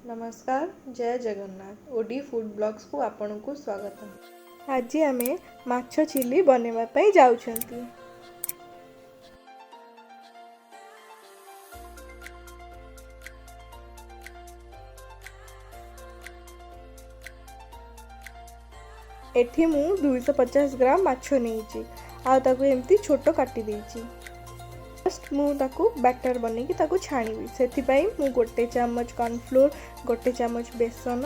नमस्कार जय Jagannath OD food blogs को आपण को स्वागत। आज आमे माछ चिली बनेवा पई जाउछंती। एठी मु 250 ग्राम माछ नेइची आ ताको एम्ति छोटो काटी देइची। फर्स्ट मु ताको बैटर बने की ताको छाणीबी सेथि पई मु गोटे चम्मच कॉर्नफ्लोर गोटे चम्मच बेसन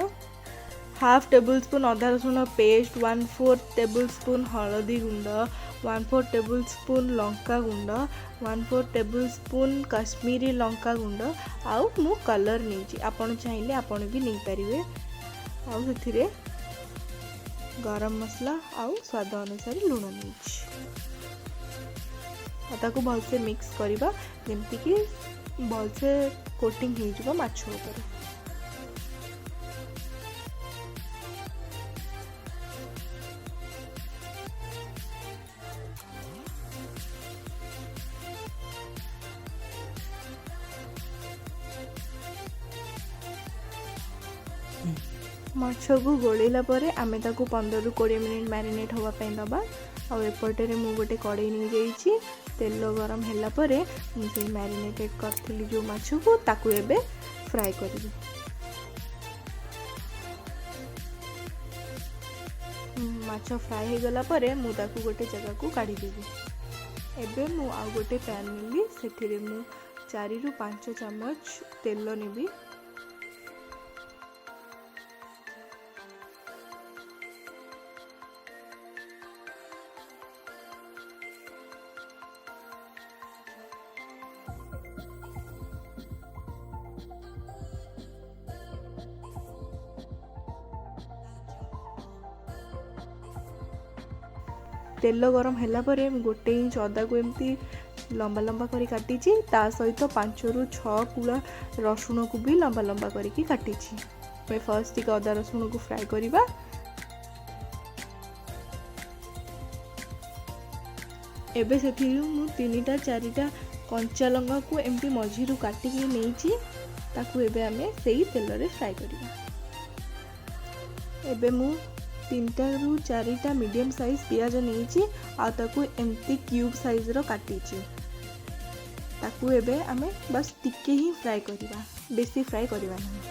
हाफ टेबल स्पून अदा रसुण पेस्ट 1/4 टेबल स्पून हलदी गुंड 1/4 टेबल स्पून लंका गुंड 1/4 टेबल स्पून कश्मीरी लंका गुंड आउ मु कलर नेइची आपण चाहिले आपण भी नै परिवे आउ सेथिरे गरम मसला आउ स्वाद अनुसार लूण नेइची ताको भलसे मिक्स करवा जेमती कि भलसे कोटिंग हो जाए माछ ऊपर। माछ को गोलेला परे आमे ताको 15 ରୁ 20 मिनिट मैरिनेट होवा पई दबा और एपटे मु गोटे कड़ाई नहीं जाइए तेल गरम हैला परे मुझे मैरिनेटेड करथिली जो माछ को ताकू एबे फ्राई करी माछ फ्राई हो गला परे मु ताकू गोटे जगह को काढ़ी देबी। एबे मु आ गोटे पैन नेली सेथिरे मु 4 ରୁ 5 चम्मच तेल नेबी तेल गरम हैला परे गोटे इंच अदा को एमती लंबा लंबा करी काटिची ता सहित 5 ରୁ 6 कुला रसुण को भी लंबा लंबा करी काटिची। मैं फर्स्ट टिक अदा रसुण को फ्राई करिबा एबे सेथिरु मु 3टा 4टा कंचा लंगा को एमती मझिरु काटी के नेइची ताकू एबे हमें सेही तेल रे फ्राई करिबा। एबे मु 3टा ରୁ 4टा मीडियम साइज पियाज नेइची आ ताकू एमती क्यूब साइज रो काटीची ताकू एबे हमें बस टिके ही फ्राई करिबा बेसी फ्राई करिबा नहीं।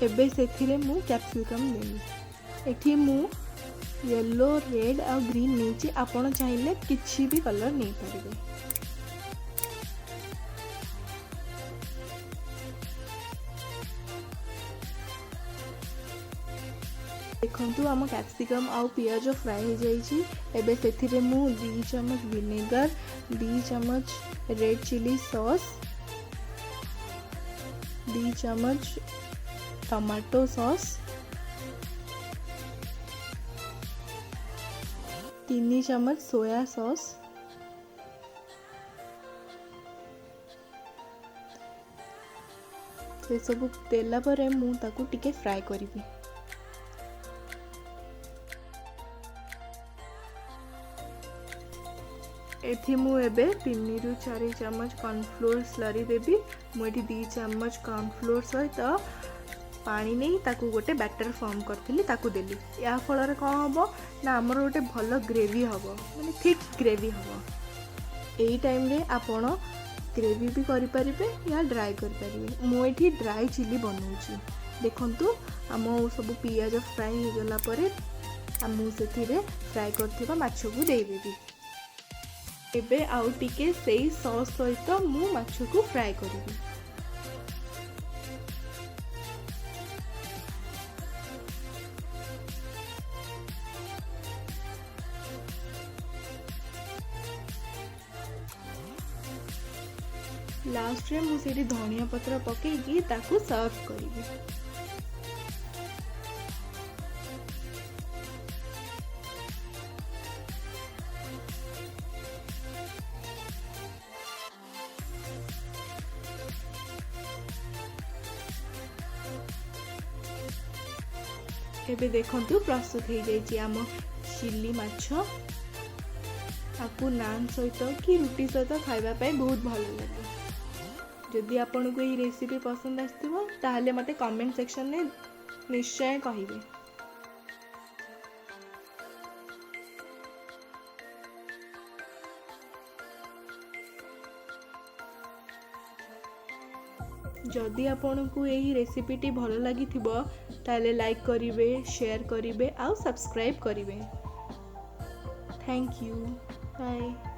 एबे सेथिरे मु कैप्सिकम देली एठी मु येलो रेड और ग्रीन नहीं आपण चाहिए किसी भी कलर नहीं पारे। देखु आम कैप्सिकम आउ पियाज फ्राई हो जाइए एबे सेथिरे मु 2 चम्मच विनेगर 2 चम्मच रेड चिली सॉस 2 चम्मच टमाटो सॉस 3 चम्मच सोया सॉस से सब तेला परे मु ताकू टिके फ्राई करिबी। एथि मु एबे 3 ରୁ 4 चम्मच कॉर्नफ्लोर स्लरी देबी मु एठी 2 चम्मच कॉर्नफ्लोर सहित पानी नहीं ताकू गोटे बैटर फॉर्म करथिली ताकू देली या फल कौन हम ना आमर गोटे भल ग्रेवी हम माने थिक ग्रेवी हम यही टाइम रे आपण ग्रेवी भी करि परिबे या ड्राई करि परिबे। मु एठी ड्राई चिली बनाउची देखंतु आम सब पियाज फ्राई हो गला परे मु सेथिरे फ्राई करथिबा माछ को देई देबी। एबे आउ टिके सेही सॉस सहित मु माछ को फ्राई करिबी। लास्ट रे मुझे धनिया पत्र पकईकी ताकू सर्व करी। एबे देखंतु प्रस्तुत हो जाइए आम चिली माछ। आपको नान सहित कि रुटी सहित खाइबापी बहुत भल लगे। जदि आपन को ये रेसिपी पसंद आसथिबो ताहले मते कमेंट सेक्शन में निश्चय कहिबे। जदि आपन को यही रेसिपीटी भल लगी ताहले लाइक करिवे, शेयर करिवे, आउ सब्सक्राइब करिवे। Thank you. बाय।